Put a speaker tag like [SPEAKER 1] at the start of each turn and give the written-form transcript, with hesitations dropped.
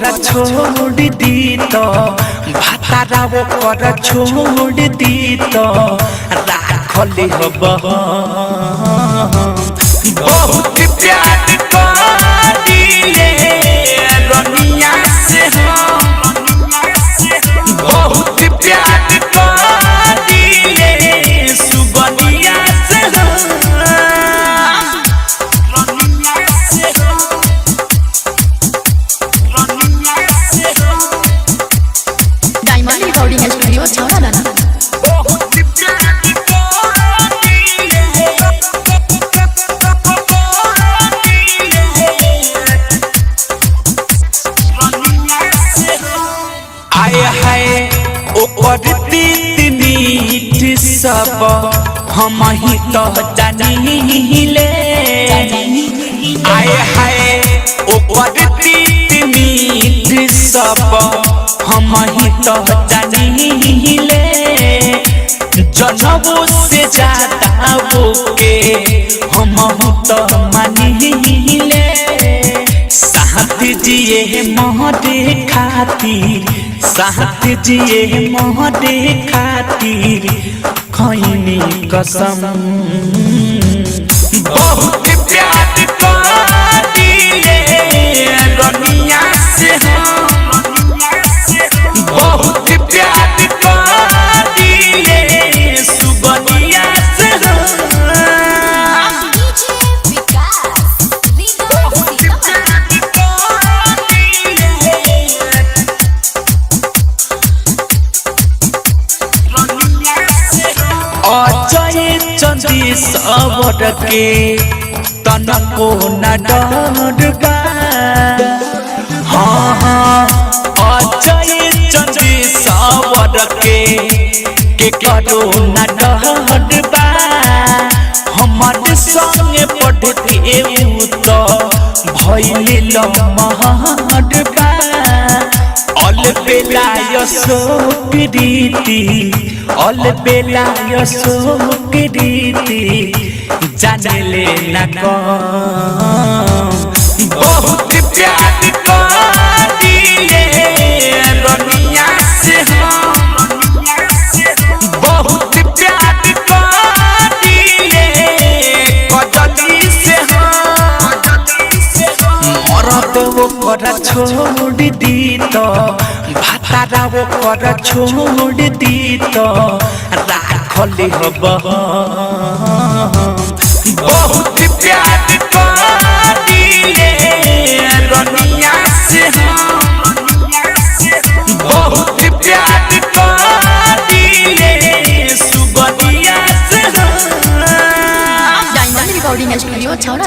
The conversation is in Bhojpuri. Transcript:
[SPEAKER 1] कर छोड़ दी तो भातारा वो कर छोड़ दी तो राखले हब बहुत प्यार करिले रनिया से बहुत प्यार करिले सुबनिया से
[SPEAKER 2] डायमंड रिकॉर्डिंग स्टूडियो छौड़ा
[SPEAKER 1] आए हाय ओकर मीठ सब हम ही तो जानिले आए हाय ओकर मीठ सब हम ही तो जानिले जनबो से ज्यादा वो के हम तो मानिले साथ जिए मोहरे खातिर साथ जिए मोहरे खातिर खैनी कसम बहुत प्यार करिले रनिया से बहुत प्यार करिले सुबनिया से अजय चंदी सबर के तनको न डरबा हाँ हाँ अजय चंदी सबर के करो न डरबा हमर संगे पढ़ते तो भइले लमहरबा अल बेला यशोकरीति अल बेला यशोकरीति जाने न कम बहुत प्यार करिले रनिया से बहुत प्यार करिले कजली से मरद वो कर छोड़ दी तो भातारा वो कर छोड़ दी तो राखले हब बहुत प्यार करिले रनिया से बहुत प्यार करिले सुबनिया से
[SPEAKER 2] डायमंड रिकॉर्डिंग स्टूडियो छौड़ा